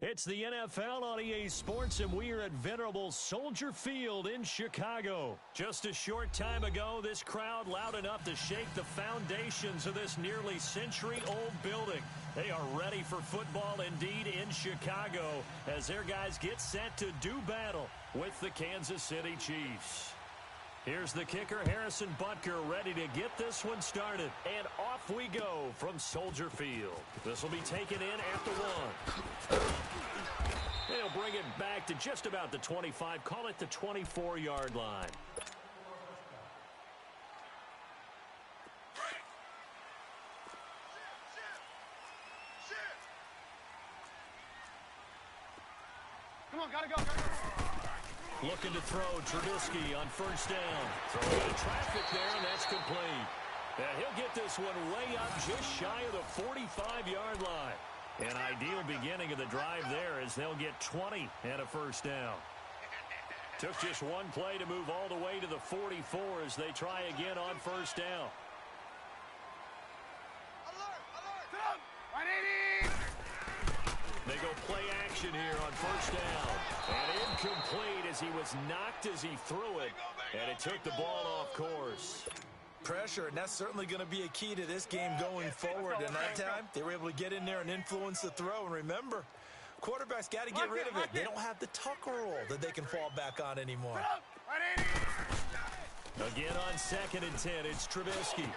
It's the NFL on EA Sports, and we are at venerable Soldier Field in Chicago. Just a short time ago, this crowd loud enough to shake the foundations of this nearly century-old building. They are ready for football indeed in Chicago as their guys get set to do battle with the Kansas City Chiefs. Here's the kicker, Harrison Butker, ready to get this one started. And off we go from Soldier Field. This will be taken in at the 1. They'll bring it back to just about the 25, call it the 24-yard line. Come on, gotta go, gotta go. Looking to throw, Trubisky on first down. Throwing into traffic there, and that's complete. And he'll get this one way up just shy of the 45-yard line. An ideal beginning of the drive there as they'll get 20 and a first down. Took just one play to move all the way to the 44 as they try again on first down. Alert, alert. 180. They go play action here on first down. And incomplete as he was knocked as he threw it. And it took the ball off course. Pressure, and that's certainly going to be a key to this game going forward. And that time, they were able to get in there and influence the throw. And remember, quarterbacks got to get rid of it. They don't have the tuck rule that they can fall back on anymore. Again on 2nd and 10, it's Trubisky.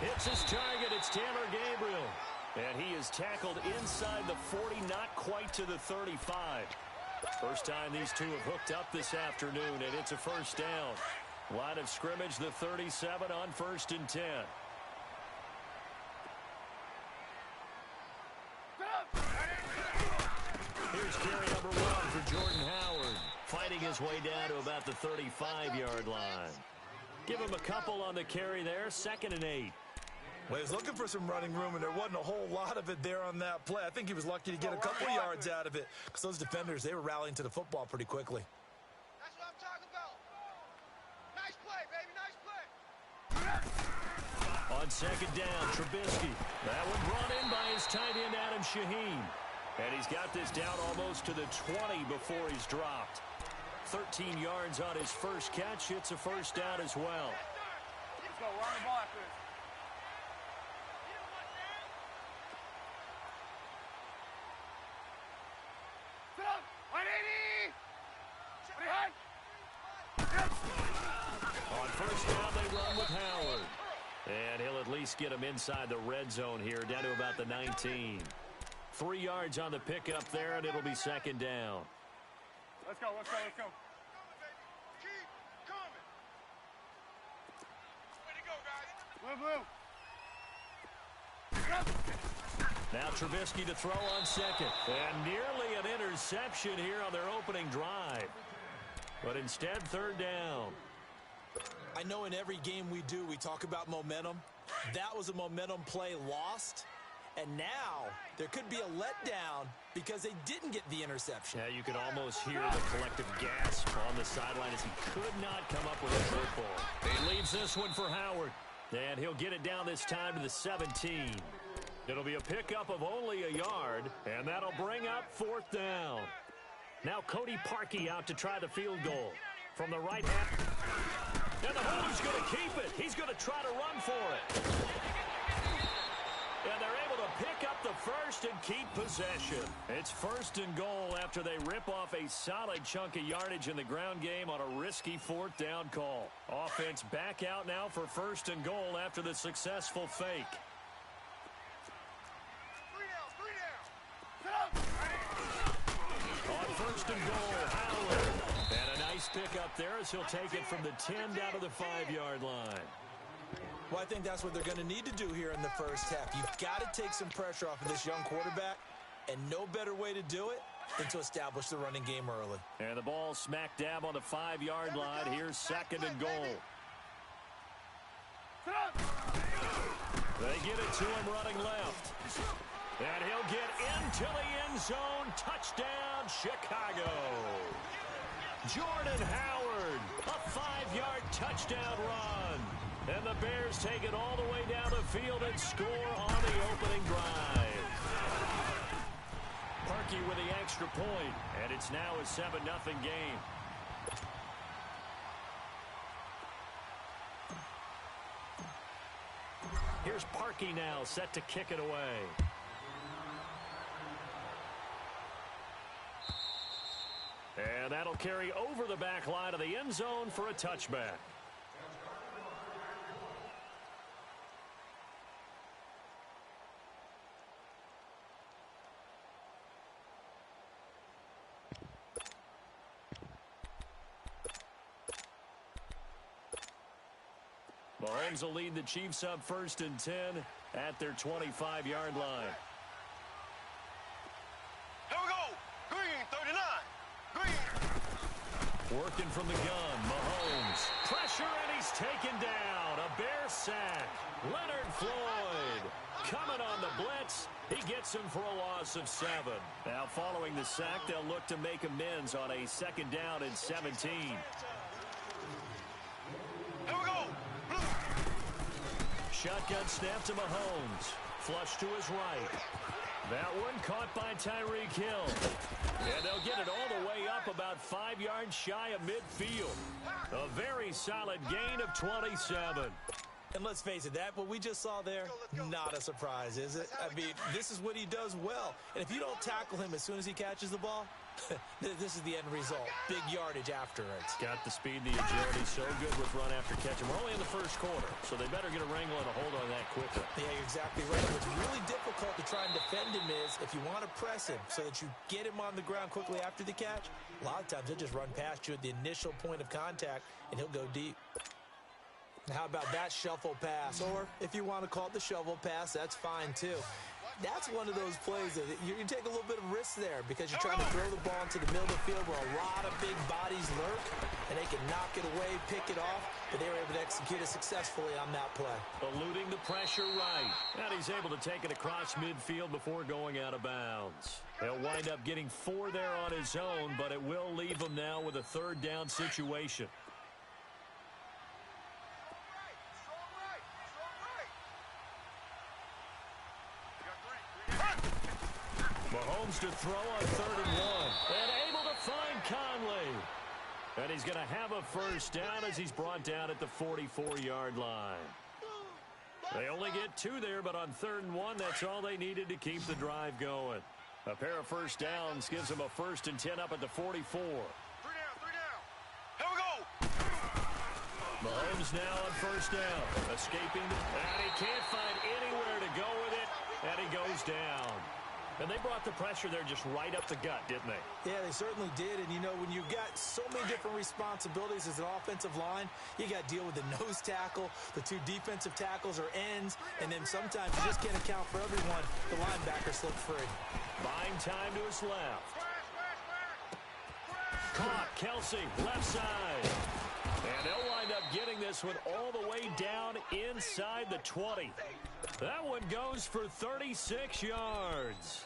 Hits his target, it's Taylor Gabriel. And he is tackled inside the 40, not quite to the 35. First time these two have hooked up this afternoon, and it's a first down. Line of scrimmage, the 37 on 1st and 10. Here's carry number 1 for Jordan Howard. Fighting his way down to about the 35-yard line. Give him a couple on the carry there, 2nd and 8. Well, he was looking for some running room, and there wasn't a whole lot of it there on that play. I think he was lucky to get a couple yards out of it because those defenders, they were rallying to the football pretty quickly. That's what I'm talking about. Nice play, baby, nice play. On 2nd down, Trubisky. That one brought in by his tight end, Adam Shaheen. And he's got this down almost to the 20 before he's dropped. 13 yards on his first catch. It's a first down as well. Let's go, run the ball after this. On first down, they run with Howard. And he'll at least get him inside the red zone here, down to about the 19. 3 yards on the pickup there, and it'll be 2nd down. Let's go, let's go, let's go. Keep coming. Way to go, guys. Blue. Now Trubisky to throw on 2nd. And nearly an interception here on their opening drive. But instead, 3rd down. I know in every game we do, we talk about momentum. That was a momentum play lost. And now there could be a letdown because they didn't get the interception. Yeah, you could almost hear the collective gasp on the sideline as he could not come up with a football. He leaves this one for Howard. And he'll get it down this time to the 17. It'll be a pickup of only a yard, and that'll bring up 4th down. Now Cody Parkey out to try the field goal. From the right half. And the holder's going to keep it. He's going to try to run for it. And they're able to pick up the first and keep possession. It's 1st and goal after they rip off a solid chunk of yardage in the ground game on a risky 4th down call. Offense back out now for 1st and goal after the successful fake. On 1st and goal, Howard. And a nice pickup there as he'll take it from the 10 down to the 5-yard line. Well, I think that's what they're going to need to do here in the first half. You've got to take some pressure off of this young quarterback, and no better way to do it than to establish the running game early. And the ball smack dab on the 5-yard line. Here's 2nd and goal. They get it to him running left. And he'll get into the end zone. Touchdown, Chicago. Jordan Howard, a 5-yard touchdown run. And the Bears take it all the way down the field and score on the opening drive. rookie with the extra point, and it's now a 7-0 game. Here's Parkey now, set to kick it away. And that'll carry over the back line of the end zone for a touchback. Mahomes will lead the Chiefs up 1st and 10 at their 25-yard line. Here we go. Green, 39. Green. Working from the gun, Mahomes. Pressure, and he's taken down. A Bear sack. Leonard Floyd coming on the blitz. He gets him for a loss of 7. Now following the sack, they'll look to make amends on a 2nd down and 17. Here we go. Shotgun snap to Mahomes. Flush to his right. That one caught by Tyreek Hill. And they'll get it all the way up about 5 yards shy of midfield. A very solid gain of 27. And let's face it, what we just saw there, not a surprise, is it? I mean, this is what he does well. And if you don't tackle him as soon as he catches the ball, this is the end result. Big yardage after it. Got the speed and the agility, so good with run after catch. And we're only in the 1st quarter, so they better get a wrangle and a hold on that quickly. Yeah, you're exactly right. What's really difficult to try and defend him is if you want to press him so that you get him on the ground quickly after the catch, a lot of times he'll just run past you at the initial point of contact, and he'll go deep. How about that shuffle pass? Or if you want to call it the shovel pass, that's fine too. That's one of those plays that you take a little bit of risk there because you're trying to throw the ball into the middle of the field where a lot of big bodies lurk, and they can knock it away, pick it off, but they were able to execute it successfully on that play. Eluding the pressure right. And he's able to take it across midfield before going out of bounds. He'll wind up getting 4 there on his own, but it will leave him now with a 3rd down situation. Mahomes to throw on 3rd and 1. And able to find Conley. And he's going to have a 1st down as he's brought down at the 44-yard line. They only get 2 there, but on 3rd and 1, that's all they needed to keep the drive going. A pair of 1st downs gives them a 1st and 10 up at the 44. 3 down. Here we go. Mahomes now on 1st down. Escaping, and he can't find anywhere to go with it, and he goes down. And they brought the pressure there just right up the gut, didn't they? Yeah, they certainly did. And, you know, when you've got so many different responsibilities as an offensive line, you got to deal with the nose tackle, the 2 defensive tackles or ends, and then sometimes you just can't account for everyone. The linebacker slipped free. Buying time to his left. Caught, Kelsey, left side. And they'll wind up getting this one all the way down inside the 20. That one goes for 36 yards.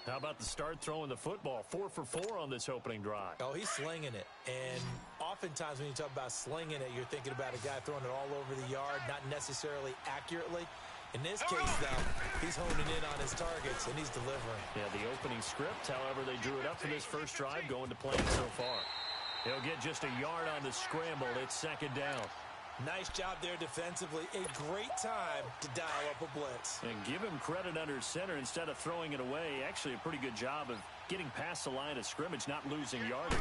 How about the start throwing the football? 4 for 4 on this opening drive. Oh, he's slinging it. And oftentimes when you talk about slinging it, you're thinking about a guy throwing it all over the yard, not necessarily accurately. In this case, though, he's honing in on his targets, and he's delivering. Yeah, the opening script, however, they drew it up for this 1st drive going to plan so far. He'll get just a yard on the scramble. It's 2nd down. Nice job there defensively. A great time to dial up a blitz. And give him credit under center instead of throwing it away. Actually a pretty good job of getting past the line of scrimmage, not losing yardage.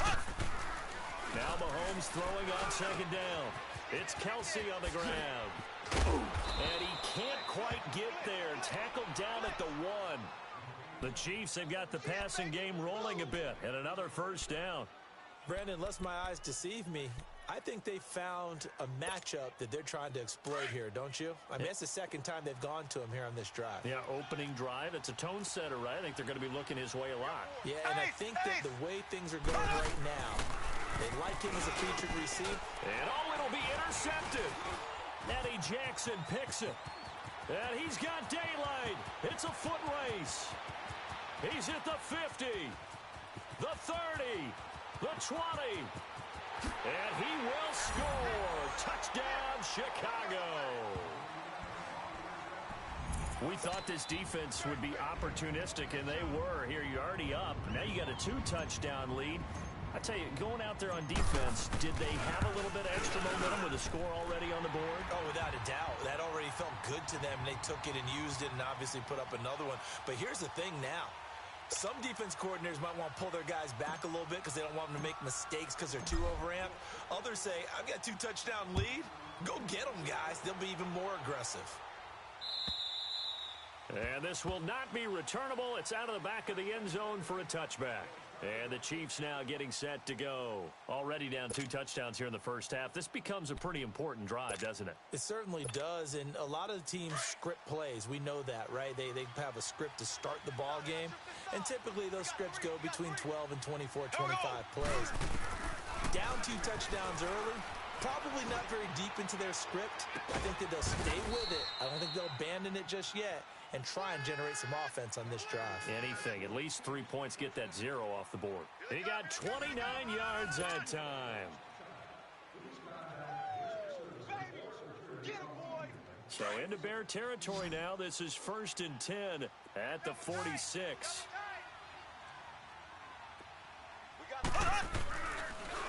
Now Mahomes throwing on 2nd down. It's Kelsey on the grab. And he can't quite get there. Tackled down at the 1. The Chiefs have got the passing game rolling a bit. And another 1st down. Brandon, unless my eyes deceive me, I think they found a matchup that they're trying to exploit here, don't you? I mean, that's the 2nd time they've gone to him here on this drive. Yeah, opening drive. It's a tone setter, right? I think they're going to be looking his way a lot. Yeah, and I think that the way things are going right now, they like him as a featured receiver. And it'll be intercepted. Eddie Jackson picks it. And he's got daylight. It's a foot race. He's at the 50, the 30, the 20. And he will score. Touchdown, Chicago. We thought this defense would be opportunistic, and they were. Here, you're already up. Now you got a 2-touchdown lead. I tell you, going out there on defense, did they have a little bit of extra momentum with a score already on the board? Oh, without a doubt. That already felt good to them. They took it and used it and obviously put up another one. But here's the thing now. Some defense coordinators might want to pull their guys back a little bit because they don't want them to make mistakes because they're too overamped. Others say, I've got 2-touchdown lead. Go get them, guys. They'll be even more aggressive. And this will not be returnable. It's out of the back of the end zone for a touchback. And the Chiefs now getting set to go. Already down 2 touchdowns here in the first half. This becomes a pretty important drive, doesn't it? It certainly does, and a lot of the teams script plays. We know that, right? They have a script to start the ball game, and typically those scripts go between 12 and 24, 25 plays. Down 2 touchdowns early, probably not very deep into their script. I think that they'll stay with it. I don't think they'll abandon it just yet and try and generate some offense on this drive. Anything. At least 3 points, get that 0 off the board. He got 29 yards that time. So into Bear territory now. This is 1st and 10 at the 46.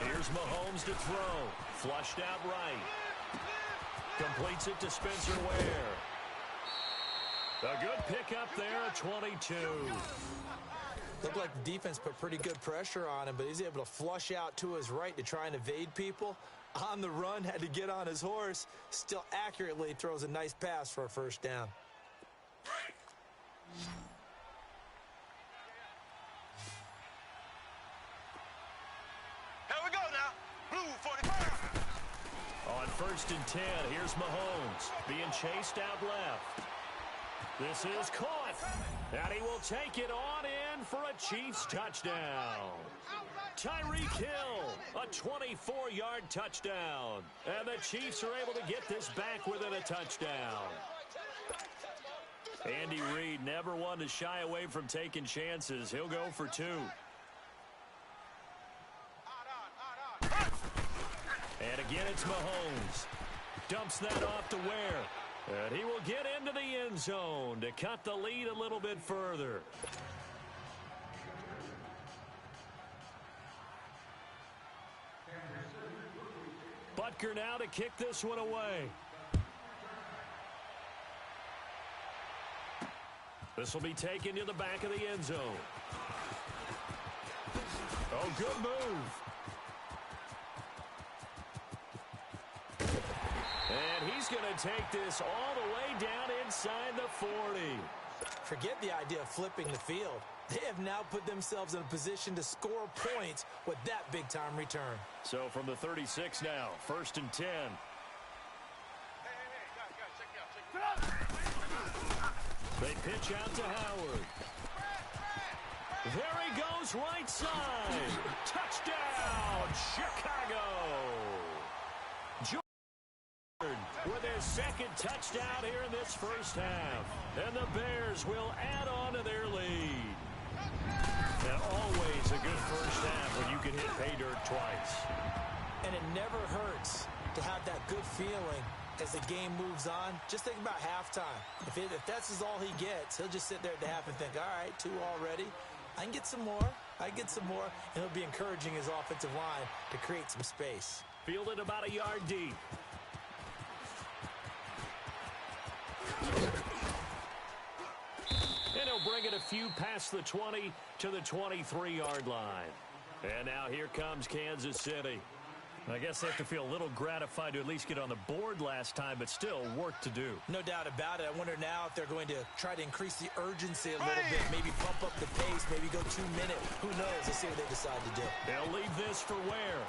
Here's Mahomes to throw. Flushed out right. Completes it to Spencer Ware. A good pickup there at 22. Looked like the defense put pretty good pressure on him, but he's able to flush out to his right to try and evade people. On the run, had to get on his horse. Still accurately throws a nice pass for a first down. Here we go now. Blue 45. On 1st and 10, here's Mahomes being chased out left. This is caught, and he will take it on in for a Chiefs touchdown. Tyreek Hill, a 24-yard touchdown, and the Chiefs are able to get this back within a touchdown. Andy Reid never one to shy away from taking chances. He'll go for 2. And again, it's Mahomes. Dumps that off to Ware. And he will get into the end zone to cut the lead a little bit further. Butker now to kick this one away. This will be taken to the back of the end zone. Oh, good move. And he's going to take this all the way down inside the 40. Forget the idea of flipping the field. They have now put themselves in a position to score points with that big-time return. So from the 36 now, 1st and 10. They pitch out to Howard. There he goes right side. Touchdown, Chicago. With their second touchdown here in this first half. And the Bears will add on to their lead. And always a good first half when you can hit pay dirt twice. And it never hurts to have that good feeling as the game moves on. Just think about halftime. If that's all he gets, he'll just sit there at the half and think, all right, 2 already. I can get some more. I get some more. And he'll be encouraging his offensive line to create some space. Fielded about a yard deep. And he'll bring it a few past the 20 to the 23-yard line. And now here comes Kansas City. I guess they have to feel a little gratified to at least get on the board last time, but still work to do. No doubt about it. I wonder now if they're going to try to increase the urgency a little bit, maybe pump up the pace, maybe go 2 minute. Who knows? Let's see what they decide to do. They'll leave this for Ware.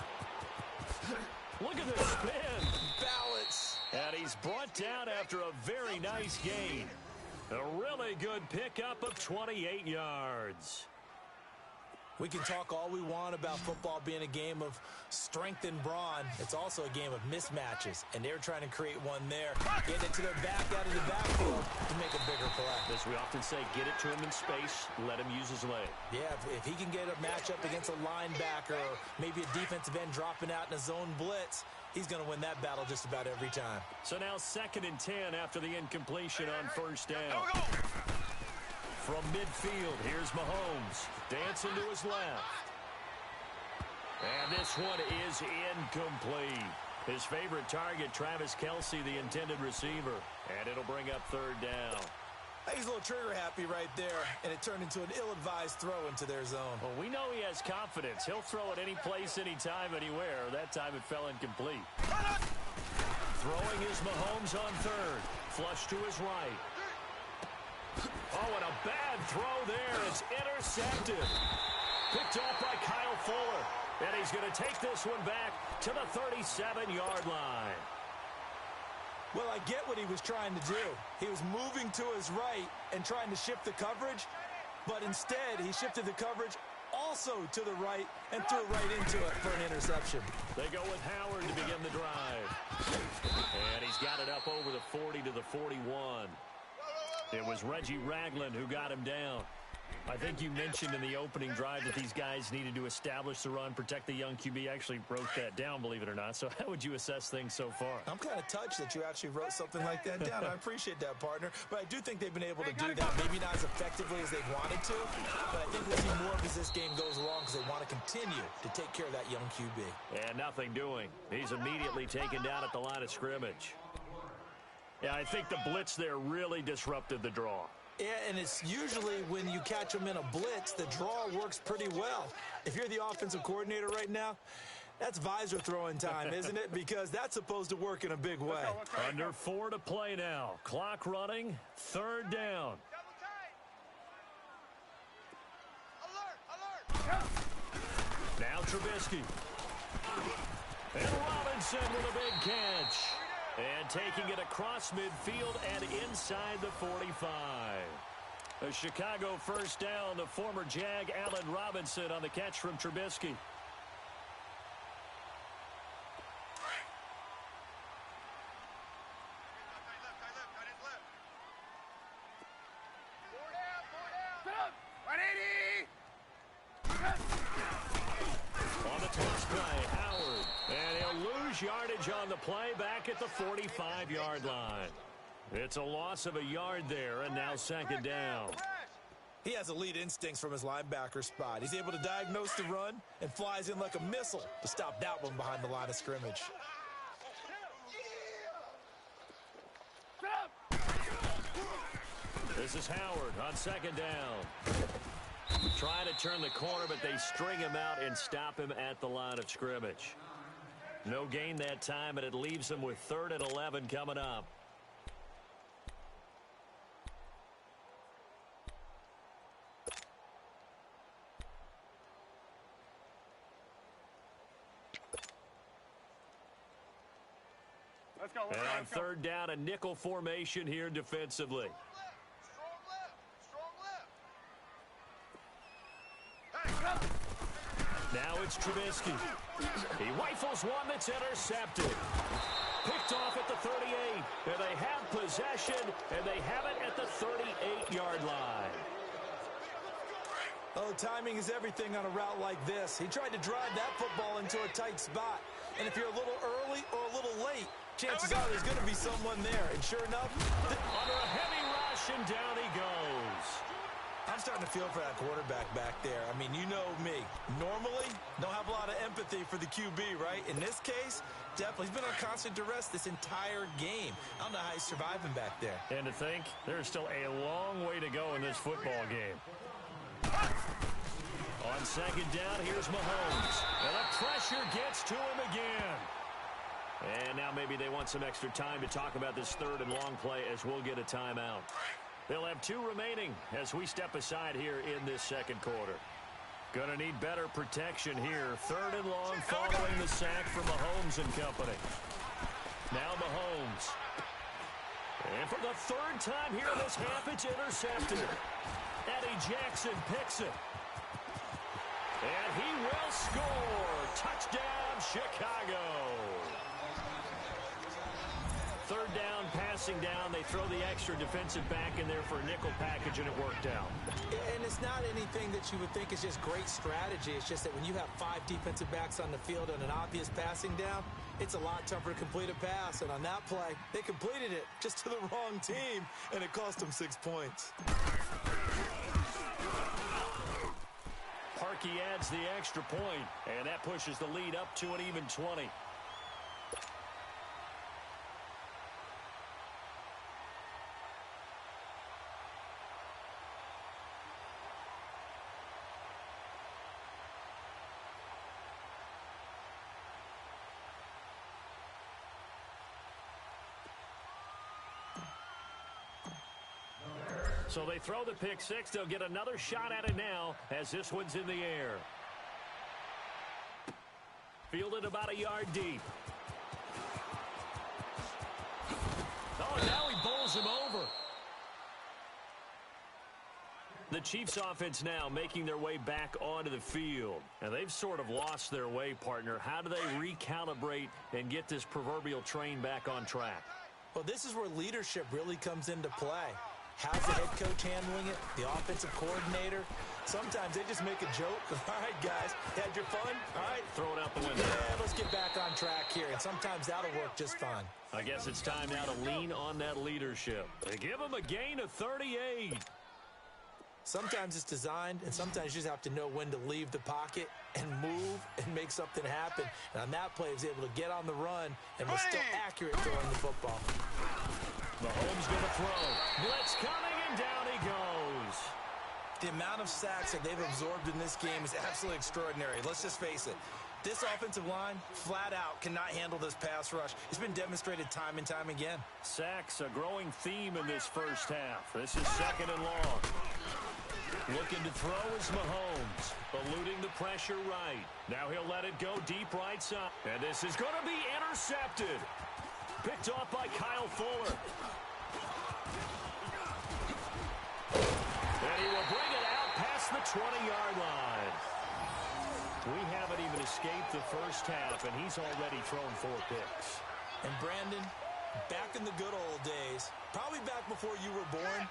Look at this spin. Balance. And he's brought down after a very nice gain. A really good pickup of 28 yards. We can talk all we want about football being a game of strength and brawn. It's also a game of mismatches, and they're trying to create one there. Getting it to their back out of the backfield to make a bigger play. As we often say, get it to him in space, let him use his leg. Yeah, if he can get a matchup against a linebacker or maybe a defensive end dropping out in a zone blitz, he's going to win that battle just about every time. So now 2nd and 10 after the incompletion on first down. From midfield, here's Mahomes. Dancing to his left. And this one is incomplete. His favorite target, Travis Kelce, the intended receiver. And it'll bring up 3rd down. He's a little trigger happy right there, and it turned into an ill-advised throw into their zone. Well, we know he has confidence. He'll throw it any place, anytime, anywhere. That time it fell incomplete. Throwing is Mahomes on 3rd. Flush to his right. Oh, and a bad throw there. It's intercepted. Picked off by Kyle Fuller. And he's going to take this one back to the 37-yard line. Well, I get what he was trying to do. He was moving to his right and trying to shift the coverage, but instead he shifted the coverage also to the right and threw it right into it for an interception. They go with Howard to begin the drive. And he's got it up over the 40 to the 41. It was Reggie Ragland who got him down. I think you mentioned in the opening drive that these guys needed to establish the run, protect the young QB. Actually wrote that down, believe it or not. So how would you assess things so far? I'm kind of touched that you actually wrote something like that down. I appreciate that, partner. But I do think they've been able to do that. Maybe not as effectively as they wanted to, but I think we'll see more of as this game goes along because they want to continue to take care of that young QB. And nothing doing. He's immediately taken down at the line of scrimmage. Yeah, I think the blitz there really disrupted the draw. Yeah, and it's usually when you catch them in a blitz, the draw works pretty well. If you're the offensive coordinator right now, that's visor throwing time, isn't it? Because that's supposed to work in a big way. Under 4 to play now. Clock running. 3rd down. Alert! Now Trubisky. And Robinson with a big catch. And taking it across midfield and inside the 45. A Chicago 1st down. The former Jag, Allen Robinson, on the catch from Trubisky. On the toss play, Howard. And he'll lose yardage on the play back at the 45-yard line. It's a loss of a yard there, and now 2nd down. He has elite instincts from his linebacker spot. He's able to diagnose the run and flies in like a missile to stop that one behind the line of scrimmage. This is Howard on 2nd down. Trying to turn the corner, but they string him out and stop him at the line of scrimmage. No gain that time, and it leaves him with 3rd and 11 coming up. And on 3rd down, a nickel formation here defensively. Now it's Trubisky. He rifles one that's intercepted. Picked off at the 38. And they have possession, and they have it at the 38-yard line. Oh, timing is everything on a route like this. He tried to drive that football into a tight spot. And if you're a little early or a little late, chances are there's going to be someone there. And sure enough, under a heavy rush, and down he goes. I'm starting to feel for that quarterback back there. I mean, you know me. Normally, don't have a lot of empathy for the QB, right? In this case, definitely. He's been on constant duress this entire game. I don't know how he's surviving back there. And to think, there's still a long way to go in this football game. On 2nd down, here's Mahomes. And the pressure gets to him again. And now maybe they want some extra time to talk about this 3rd and long play as we'll get a timeout. They'll have 2 remaining as we step aside here in this 2nd quarter. Gonna need better protection here. 3rd and long following the sack from Mahomes and company. Now Mahomes. And for the 3rd time here in this half, it's intercepted. Eddie Jackson picks it. And he will score. Touchdown, Chicago. Third down, passing down. They throw the extra defensive back in there for a nickel package, and it worked out. And it's not anything that you would think is just great strategy. It's just that when you have 5 defensive backs on the field and an obvious passing down, it's a lot tougher to complete a pass. And on that play, they completed it just to the wrong team, and it cost them 6 points. Parkey adds the extra point, and that pushes the lead up to an even 20. So they throw the pick six. They'll get another shot at it now as this one's in the air. Fielded about a yard deep. Oh, now he bowls him over. The Chiefs offense now making their way back onto the field. And they've sort of lost their way, partner. How do they recalibrate and get this proverbial train back on track? Well, this is where leadership really comes into play. How's the head coach handling it? The offensive coordinator? Sometimes they just make a joke. All right, guys, had your fun? All right. Throw it out the window. Yeah, let's get back on track here. And sometimes that'll work just fine. I guess it's time now to lean on that leadership. They give them a gain of 38. Sometimes it's designed, and sometimes you just have to know when to leave the pocket and move and make something happen. And on that play, he was able to get on the run and was still accurate throwing the football. Mahomes going to throw. Blitz coming, and down he goes. The amount of sacks that they've absorbed in this game is absolutely extraordinary. Let's just face it. This offensive line, flat out, cannot handle this pass rush. It's been demonstrated time and time again. Sacks, a growing theme in this first half. This is second and long. Looking to throw is Mahomes, eluding the pressure right. Now he'll let it go deep right side. And this is going to be intercepted. Picked off by Kyle Fuller. And he will bring it out past the 20-yard line. We haven't even escaped the first half, and he's already thrown 4 picks. And Brandon, back in the good old days, probably back before you were born,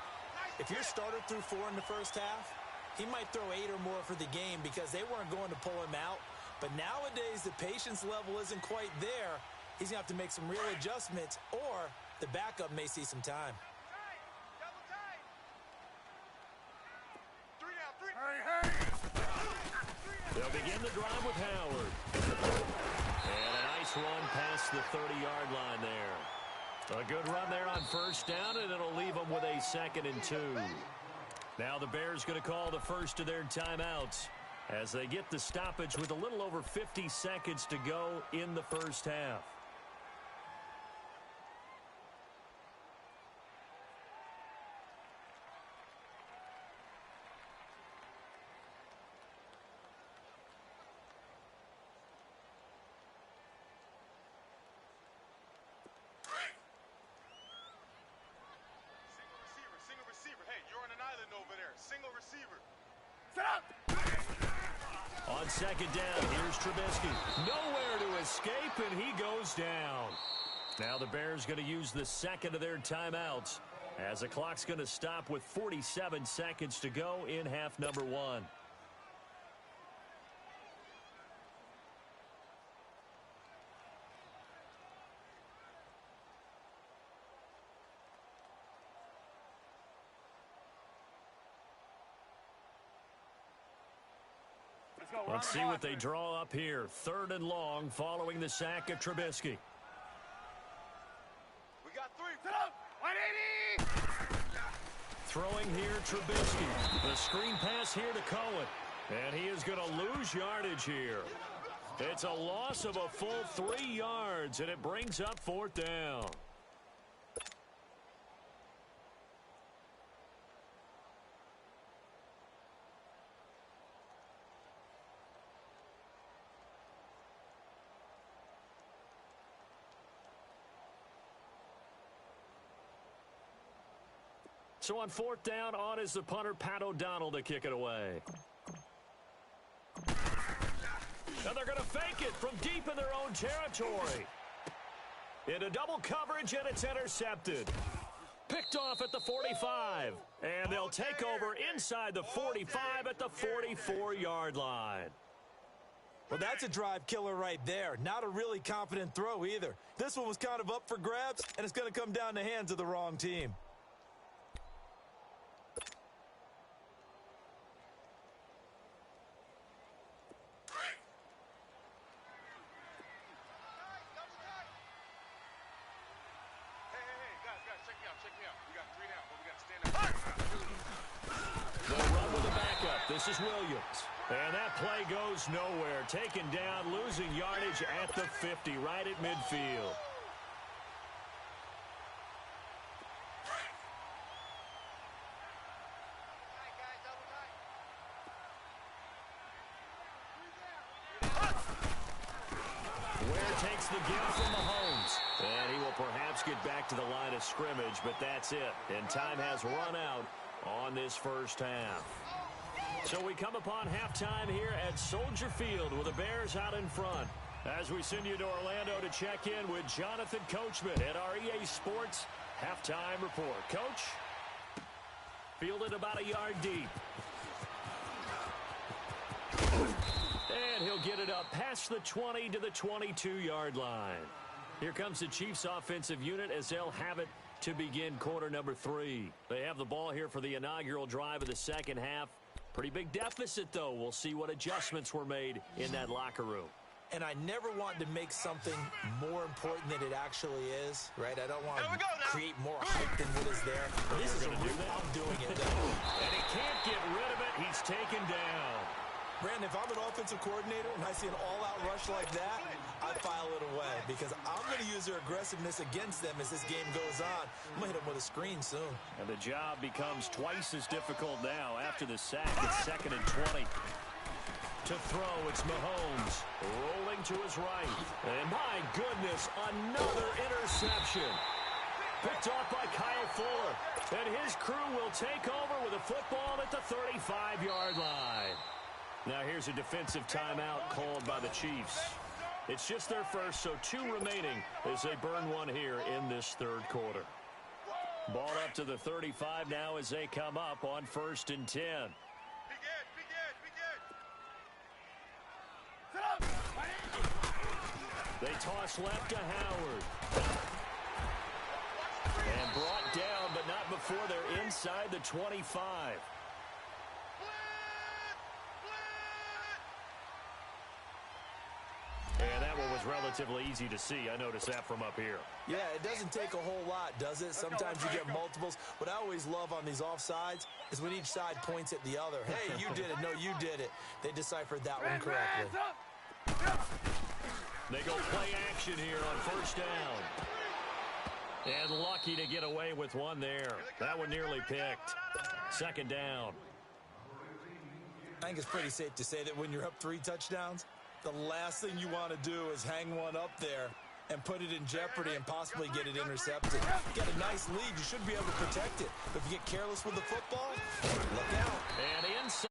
if your starter threw 4 in the first half, he might throw 8 or more for the game because they weren't going to pull him out. But nowadays, the patience level isn't quite there. He's going to have to make some real adjustments, or the backup may see some time. They'll begin the drive with Howard. And a nice run past the 30-yard line there. A good run there on first down, and it'll leave them with a 2nd and 2. Now the Bears going to call the first of their timeouts as they get the stoppage with a little over 50 seconds to go in the first half. On second down, here's Trubisky. Nowhere to escape, and he goes down. Now the Bears going to use the second of their timeouts as the clock's going to stop with 47 seconds to go in half number 1. Let's see what they draw up here. 3rd and long following the sack of Trubisky. We got 3. Sit up. 180. Throwing here, Trubisky. The screen pass here to Cohen. And he is going to lose yardage here. It's a loss of a full 3 yards, and it brings up 4th down. So on 4th down, on is the punter, Pat O'Donnell, to kick it away. And they're going to fake it from deep in their own territory. Into double coverage, and it's intercepted. Picked off at the 45. And they'll take over inside the 45 at the 44-yard line. Well, that's a drive killer right there. Not a really confident throw either. This one was kind of up for grabs, and it's going to come down in the hands of the wrong team. This is Williams. And that play goes nowhere. Taken down, losing yardage at the 50, right at midfield. Ware takes the give from Mahomes. And he will perhaps get back to the line of scrimmage, but that's it. And time has run out on this first half. So we come upon halftime here at Soldier Field with the Bears out in front. As we send you to Orlando to check in with Jonathan Coachman at our EA Sports Halftime Report. Coach, fielded about a yard deep. And he'll get it up past the 20 to the 22-yard line. Here comes the Chiefs offensive unit as they'll have it to begin quarter number 3. They have the ball here for the inaugural drive of the second half. Pretty big deficit, though. We'll see what adjustments were made in that locker room. And I never want to make something more important than it actually is, right? I don't want to create more hype than what is there. This is I'm doing it, though. And he can't get rid of it. He's taken down. Brandon, if I'm an offensive coordinator and I see an all-out rush like that, I file it away because I'm going to use their aggressiveness against them as this game goes on. I'm going to hit them with a screen soon. And the job becomes twice as difficult now after the sack. It's 2nd and 20. To throw, it's Mahomes rolling to his right. And my goodness, another interception. Picked off by Kyle Fuller. And his crew will take over with a football at the 35-yard line. Now here's a defensive timeout called by the Chiefs. It's just their first, so 2 remaining as they burn one here in this third quarter. Ball up to the 35 now as they come up on 1st and 10. They toss left to Howard. And brought down, but not before they're inside the 25. And that one was relatively easy to see. I noticed that from up here. Yeah, it doesn't take a whole lot, does it? Sometimes you get multiples. What I always love on these offsides is when each side points at the other. Hey, you did it. No, you did it. They deciphered that one correctly. They go play action here on 1st down. And lucky to get away with one there. That one nearly picked. 2nd down. I think it's pretty safe to say that when you're up 3 touchdowns, the last thing you want to do is hang one up there and put it in jeopardy and possibly get it intercepted. Get a nice lead, you should be able to protect it. But if you get careless with the football, look out. And inside.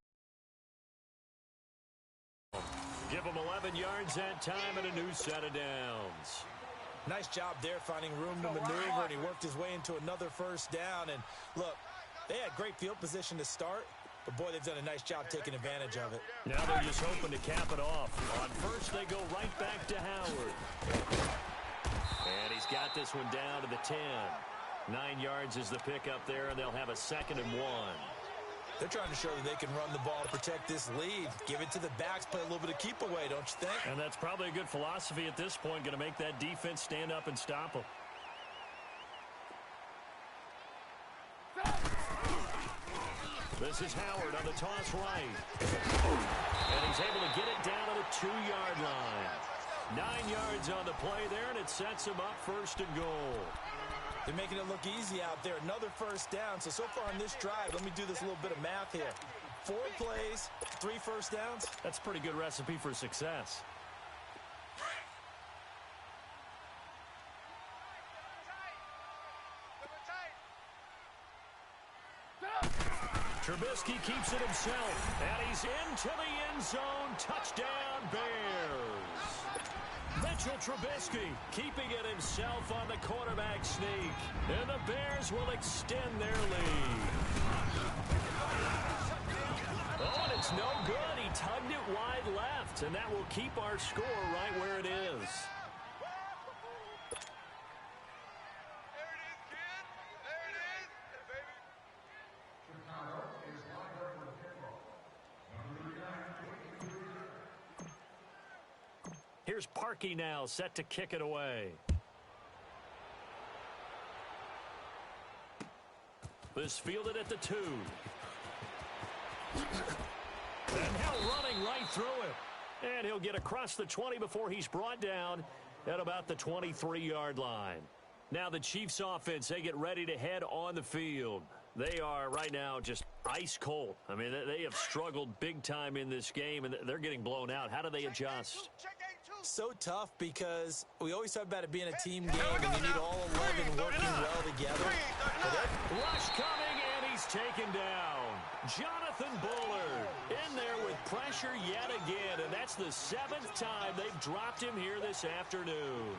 Give him 11 yards that time and a new set of downs. Nice job there finding room to maneuver, and he worked his way into another 1st down. And look, they had great field position to start. But, boy, they've done a nice job taking advantage of it. Now they're just hoping to cap it off. On 1st, they go right back to Howard. And he's got this one down to the 10. 9 yards is the pickup there, and they'll have a 2nd and 1. They're trying to show that they can run the ball and protect this lead. Give it to the backs, play a little bit of keep away, don't you think? And that's probably a good philosophy at this point, going to make that defense stand up and stop them. This is Howard on the toss right. And he's able to get it down to the 2-yard line. 9 yards on the play there, and it sets him up 1st and goal. They're making it look easy out there. Another 1st down. So far on this drive, let me do this little bit of math here. 4 plays, 3 1st downs. That's a pretty good recipe for success. Trubisky keeps it himself, and he's into the end zone. Touchdown, Bears. Mitchell Trubisky keeping it himself on the quarterback sneak, and the Bears will extend their lead. Oh, and it's no good. He tugged it wide left, and that will keep our score right where it is. Here's Parkey now, set to kick it away. This fielded at the 2. And now running right through it. And he'll get across the 20 before he's brought down at about the 23-yard line. Now the Chiefs offense, they get ready to head on the field. They are right now just ice cold. I mean, they have struggled big time in this game, and they're getting blown out. How do they adjust? So tough because we always talk about it being a team game, and you need all 11 working well together. Rush coming, and he's taken down. Jonathan Bullard in there with pressure yet again, and that's the 7th time they've dropped him here this afternoon.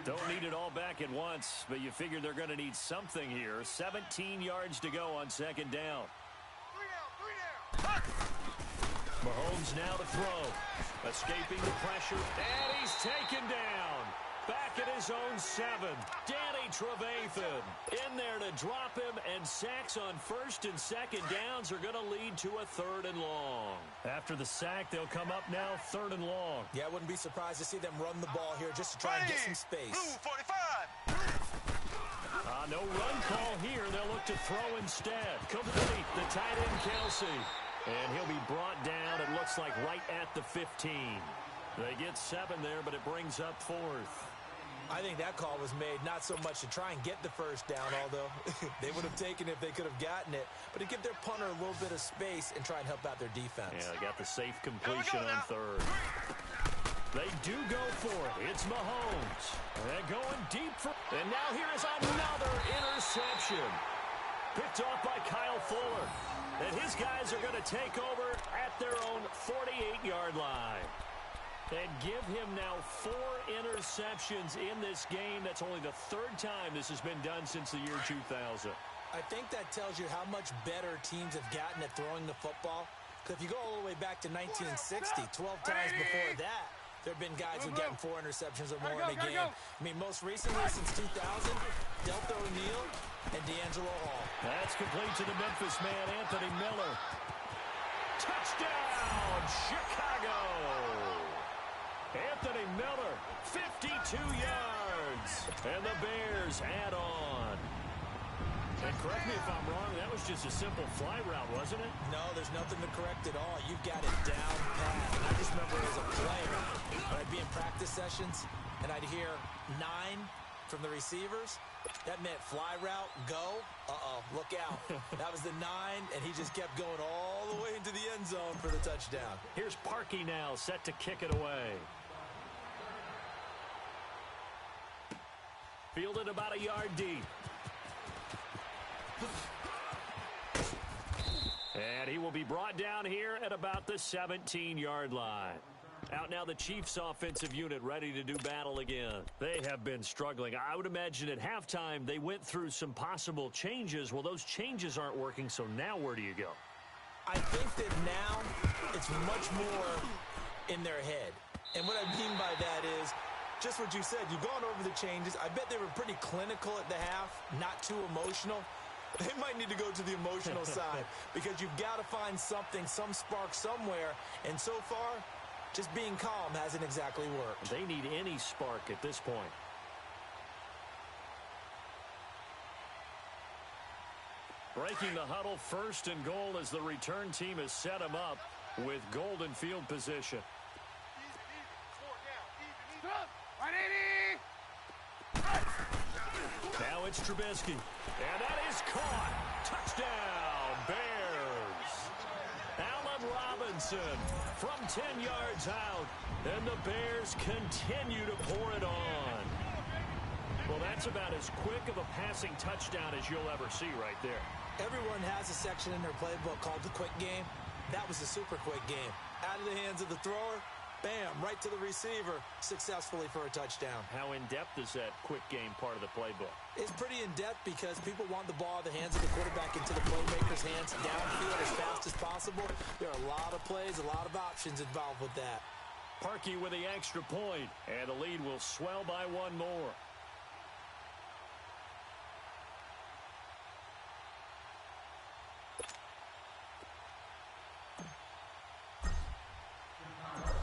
Don't need it all back at once, but you figure they're going to need something here. 17 yards to go on second down. Mahomes now to throw. Escaping the pressure, and he's taken down. Back at his own 7. Danny Trevathan in there to drop him, and sacks on first and second downs are going to lead to a 3rd and long. After the sack, they'll come up now 3rd and long. Yeah, I wouldn't be surprised to see them run the ball here just to try and get some space. Blue 45. No run call here. They'll look to throw instead. Complete the tight end Kelsey. And he'll be brought down, it looks like, right at the 15. They get 7 there, but it brings up 4th. I think that call was made not so much to try and get the first down, although they would have taken it if they could have gotten it, but to give their punter a little bit of space and try and help out their defense. Yeah, they got the safe completion on 3rd. They do go for it. It's Mahomes. They're going deep for... And now here is another interception. Picked off by Kyle Fuller. And his guys are going to take over at their own 48-yard line. And give him now 4 interceptions in this game. That's only the 3rd time this has been done since the year 2000. I think that tells you how much better teams have gotten at throwing the football. Because if you go all the way back to 1960, 12 times before that, there have been guys who've gotten 4 interceptions or more in a game. I mean, most recently since 2000, Delta O'Neal and D'Angelo Hall. That's complete to the Memphis man, Anthony Miller. Touchdown, Chicago! Anthony Miller, 52 yards. And the Bears add on. And correct me if I'm wrong, that was just a simple fly route, wasn't it? No, there's nothing to correct at all. You've got it down pat. And I just remember as a player, when I'd be in practice sessions, and I'd hear 9 from the receivers. That meant fly route, go. Uh-oh, look out. That was the 9, and he just kept going all the way into the end zone for the touchdown. Here's Parkey now, set to kick it away. Fielded about a yard deep. And he will be brought down here at about the 17-yard line. Out now the Chiefs offensive unit ready to do battle again. They have been struggling. I would imagine at halftime they went through some possible changes. Well, those changes aren't working, so now where do you go? I think that now it's much more in their head. And what I mean by that is just what you said. You've gone over the changes. I bet they were pretty clinical at the half, not too emotional. They might need to go to the emotional side because you've got to find something, some spark somewhere. And so far, just being calm hasn't exactly worked. They need any spark at this point. Breaking the huddle, 1st and goal as the return team has set him up with golden field position. Now it's Trubisky. And that is caught. Touchdown, Bears. Allen Robinson from 10 yards out. And the Bears continue to pour it on. That's about as quick of a passing touchdown as you'll ever see right there. Everyone has a section in their playbook called the quick game. That was a super quick game. Out of the hands of the thrower, bam, right to the receiver, successfully for a touchdown. How in-depth is that quick game part of the playbook? It's pretty in-depth because people want the ball in the hands of the quarterback into the playmaker's hands downfield as fast as possible. There are a lot of plays, a lot of options involved with that. Parkey with the extra point, and the lead will swell by one more.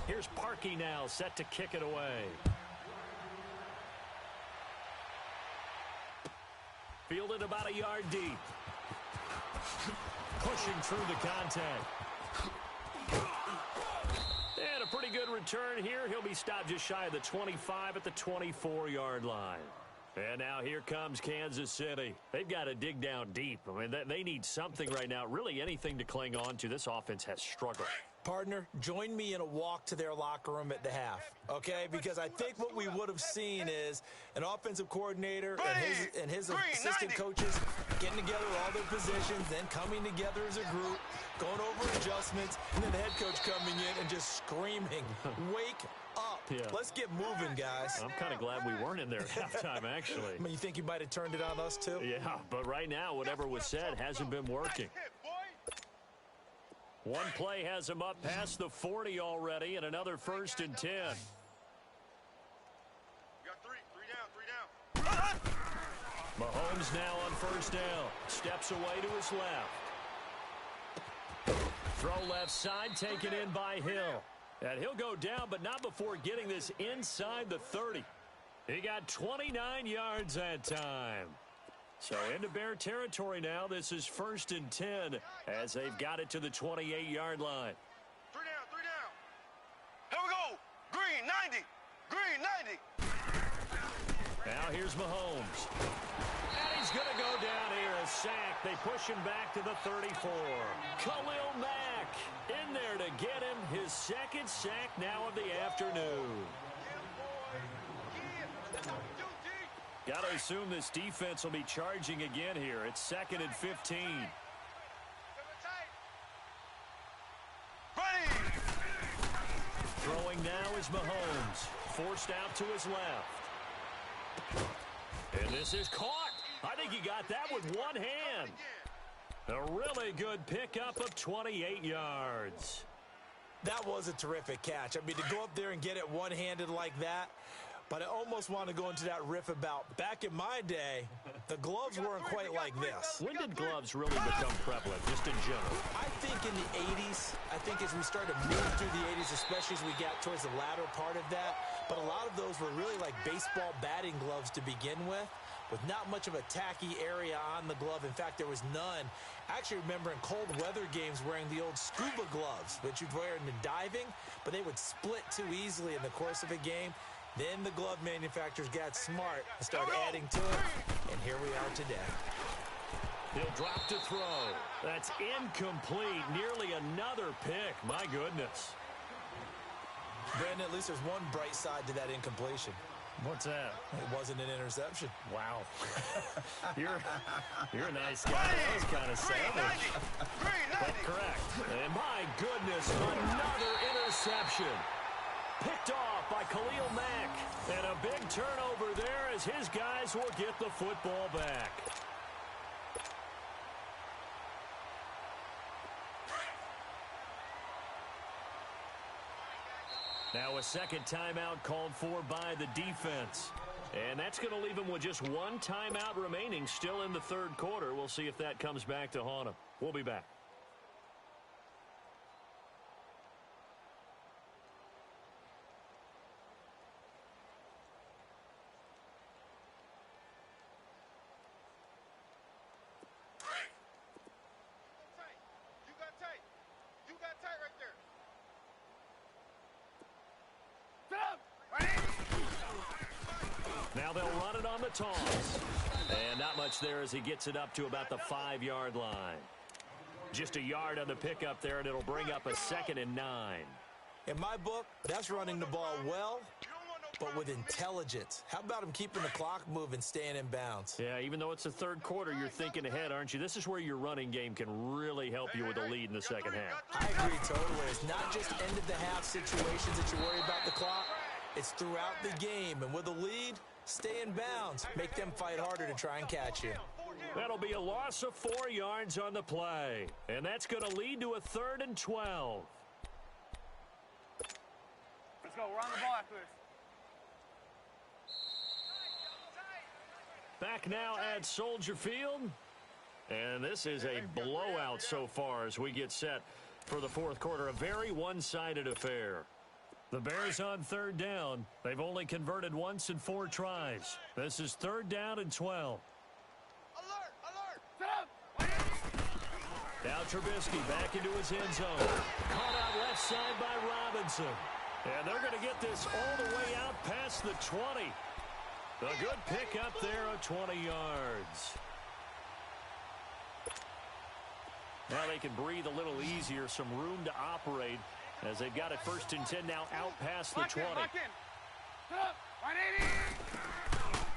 Here's Parkey now, set to kick it away. Fielded about a yard deep. Pushing through the contact. And a pretty good return here. He'll be stopped just shy of the 25 at the 24-yard line. And now here comes Kansas City. They've got to dig down deep. I mean, they need something right now, really anything to cling on to. This offense has struggled. Partner, join me in a walk to their locker room at the half, okay? Because I think what we would have seen is an offensive coordinator and his assistant coaches getting together all their positions, then coming together as a group, going over adjustments, and then the head coach coming in and just screaming, wake up. Yeah. Let's get moving, guys. I'm kind of glad we weren't in there at halftime, actually. I mean, you think you might have turned it on us, too? Yeah, but right now, whatever was said hasn't been working. One play has him up past the 40 already, and another 1st and 10. You got three down. Mahomes now on 1st down. Steps away to his left. Throw left side, taken in by Hill. And he'll go down, but not before getting this inside the 30. He got 29 yards that time. So into Bear territory now. This is 1st and 10 as they've got it to the 28-yard line. Three down. Here we go. Green, 90. Green, 90. Now here's Mahomes. And he's going to go down here. A sack. They push him back to the 34. Khalil Mack in there to get him his 2nd sack now of the afternoon. Got to assume this defense will be charging again here. It's 2nd and 15. Throwing now is Mahomes. Forced out to his left. And this is caught. I think he got that with one hand. A really good pickup of 28 yards. That was a terrific catch. I mean, to go up there and get it one-handed like that. But I almost want to go into that riff about back in my day, the gloves weren't quite like this. When did gloves really become prevalent, just in general? I think in the 80s. I think as we started to move through the 80s, especially as we got towards the latter part of that. But a lot of those were really like baseball batting gloves to begin with not much of a tacky area on the glove. In fact, there was none. I actually remember in cold weather games wearing the old scuba gloves, which you'd wear in the diving, but they would split too easily in the course of a game. Then the glove manufacturers got smart and started adding to it, and here we are today. He'll drop to throw. That's incomplete. Nearly another pick. My goodness. Brandon, at least there's one bright side to that incompletion. What's that? It wasn't an interception. Wow. You're a nice guy. That was kind of savage. But correct. And my goodness, another interception. Picked off by Khalil Mack. And a big turnover there as his guys will get the football back. Now a second timeout called for by the defense. And that's going to leave him with just one timeout remaining still in the third quarter. We'll see if that comes back to haunt him. We'll be back. Now they'll run it on the toss. And not much there as he gets it up to about the 5-yard line. Just a yard on the pickup there, and it'll bring up a 2nd and 9. In my book, that's running the ball well, but with intelligence. How about him keeping the clock moving, staying in bounds? Yeah, even though it's the third quarter, you're thinking ahead, aren't you? This is where your running game can really help you with a lead in the second half. I agree totally. It's not just end-of-the-half situations that you worry about the clock. It's throughout the game. And with a lead, stay in bounds. Make them fight harder to try and catch you. That'll be a loss of 4 yards on the play. And that's going to lead to a 3rd and 12. Let's go. We're on the ball after this. Back now at Soldier Field. And this is a blowout so far as we get set for the fourth quarter. A very one-sided affair. The Bears on 3rd down. They've only converted once in 4 tries. This is 3rd down and 12. Now Trubisky back into his end zone. Caught out left side by Robinson. And they're going to get this all the way out past the 20. A good pick up there of 20 yards. Now they can breathe a little easier, some room to operate as they've got it 1st and 10 now out past the 20.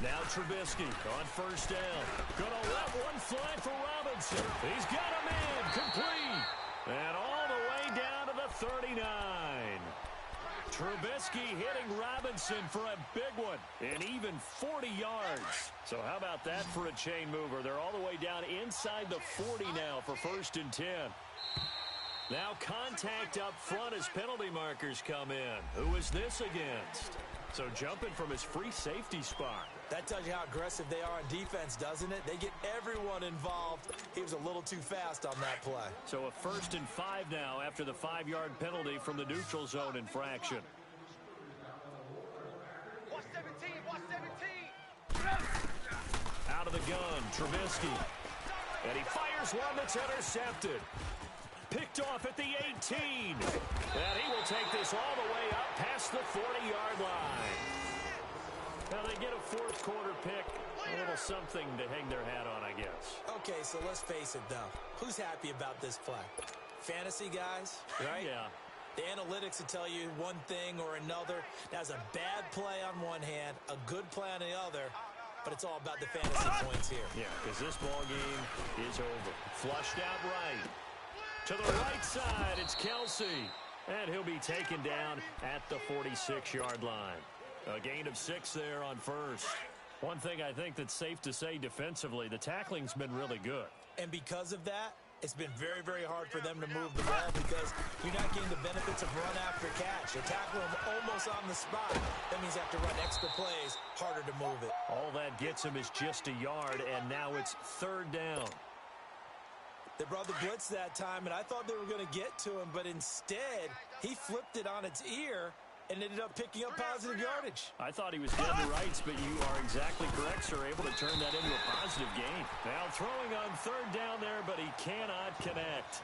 Now Trubisky on 1st down. Gonna let one fly for Robinson. He's got a man complete. And all the way down to the 39. Trubisky hitting Robinson for a big one. And even 40 yards. So how about that for a chain mover? They're all the way down inside the 40 now for 1st and 10. Now contact up front as penalty markers come in. Who is this against? So jumping from his free safety spot. That tells you how aggressive they are on defense, doesn't it? They get everyone involved. He was a little too fast on that play. So a 1st and 5 now after the 5-yard penalty from the neutral zone infraction. Watch 17, watch 17. Out of the gun, Trubisky. And he fires one that's intercepted. Picked off at the 18. And he will take this all the way up past the 40-yard line. Now they get a fourth quarter pick. A little something to hang their hat on, I guess. Okay, so let's face it, though. Who's happy about this play? Fantasy guys, right? Yeah. The analytics will tell you one thing or another. That's a bad play on one hand, a good play on the other. But it's all about the fantasy points here. Yeah, because this ball game is over. Flushed out right. To the right side, it's Kelsey. And he'll be taken down at the 46-yard line. A gain of 6 there on 1st. One thing I think that's safe to say defensively, the tackling's been really good. And because of that, it's been very, very hard for them to move the ball because you're not getting the benefits of run after catch. They tackle him almost on the spot. That means they have to run extra plays, harder to move it. All that gets him is just a yard, and now it's 3rd down. They brought the blitz that time, and I thought they were going to get to him, but instead, he flipped it on its ear and ended up picking up positive yardage. I thought he was dead to rights, but you are exactly correct, sir. Able to turn that into a positive gain. Now throwing on 3rd down there, but he cannot connect.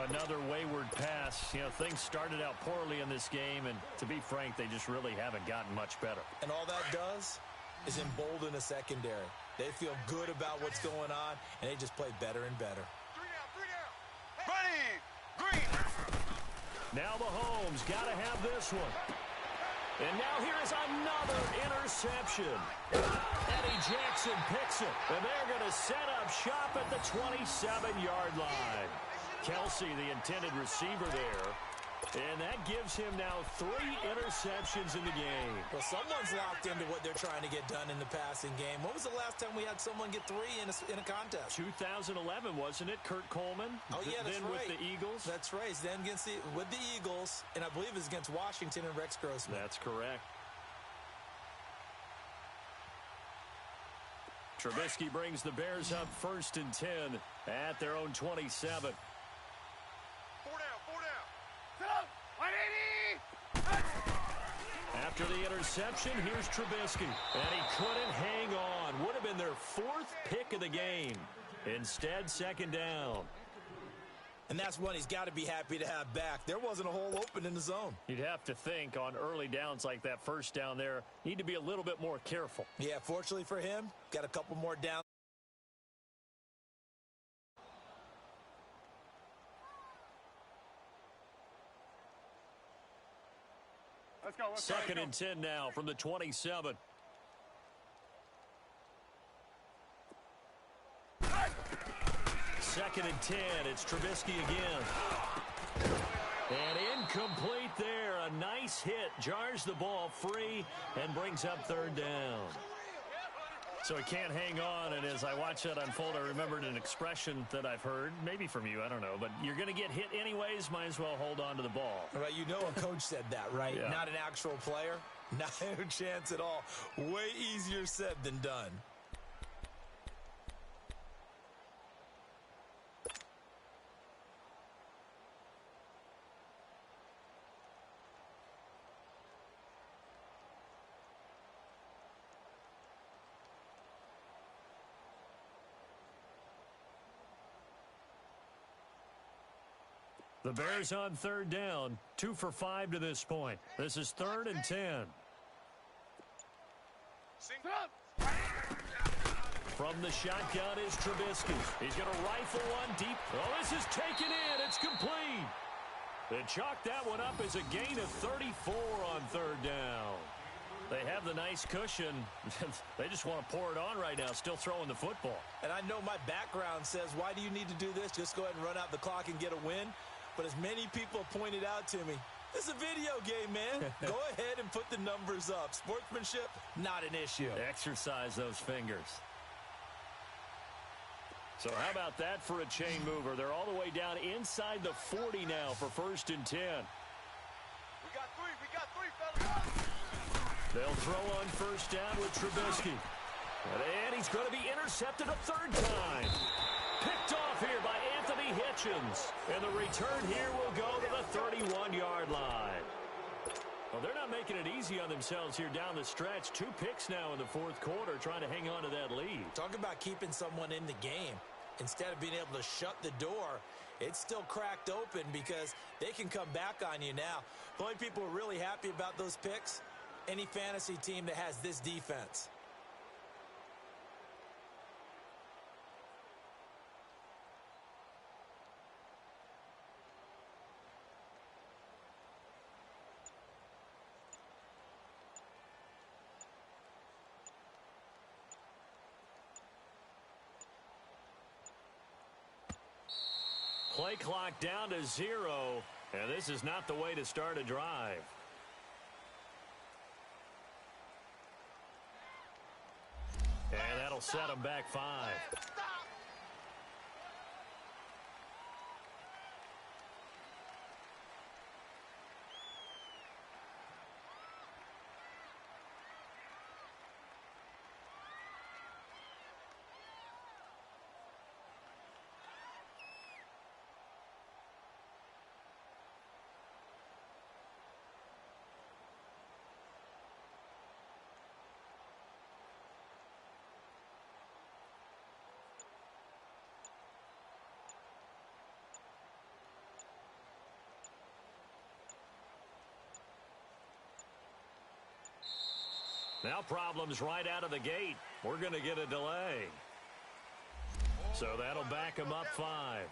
Another wayward pass. You know, things started out poorly in this game, and to be frank, they just really haven't gotten much better. And all that does is embolden a secondary. They feel good about what's going on, and they just play better and better. Green. Now Mahomes got to have this one. And now here's another interception. Eddie Jackson picks it. And they're going to set up shop at the 27-yard line. Kelsey, the intended receiver there. And that gives him now 3 interceptions in the game. Well, someone's locked into what they're trying to get done in the passing game. When was the last time we had someone get 3 in a contest? 2011, wasn't it? Kurt Coleman? Oh, yeah, that's then right. with the Eagles? That's right. Then with the Eagles, and I believe it's against Washington and Rex Grossman. That's correct. Trubisky brings the Bears up 1st and 10 at their own 27. 4 down. After the interception, here's Trubisky. And he couldn't hang on. Would have been their 4th pick of the game. Instead, 2nd down. And that's one he's got to be happy to have back. There wasn't a hole open in the zone. You'd have to think on early downs like that 1st down there, need to be a little bit more careful. Yeah, fortunately for him, got a couple more down. Let's go. Second and 10 now from the 27. Second and 10. It's Trubisky again. And incomplete there. A nice hit. Jars the ball free and brings up third down. So he can't hang on, and as I watch that unfold, I remembered an expression that I've heard, maybe from you, I don't know, but you're going to get hit anyways, might as well hold on to the ball. Right, you know a coach said that, right? Yeah. Not an actual player. Not a chance at all. Way easier said than done. The Bears on third down, 2 for 5 to this point. This is 3rd and 10. From the shotgun is Trubisky. He's going to rifle one deep. Oh, this is taken in. It's complete. They chalk that one up as a gain of 34 on third down. They have the nice cushion. They just want to pour it on right now, still throwing the football. And I know my background says, why do you need to do this? Just go ahead and run out the clock and get a win. But as many people pointed out to me, this is a video game, man. Go ahead and put the numbers up. Sportsmanship, not an issue. Exercise those fingers. So how about that for a chain mover? They're all the way down inside the 40 now for 1st and 10. We got three, fellas. They'll throw on 1st down with Trubisky. And he's going to be intercepted a 3rd time. Picked off here by Anthony Hitchens. And the return here will go to the 31-yard line. Well, they're not making it easy on themselves here down the stretch. 2 picks now in the 4th quarter, trying to hang on to that lead. Talk about keeping someone in the game. Instead of being able to shut the door, it's still cracked open because they can come back on you now. The only people who are really happy about those picks, any fantasy team that has this defense. Play clock down to 0, and this is not the way to start a drive. And that'll set them back 5. Now problems right out of the gate. We're going to get a delay. So that'll back them up 5.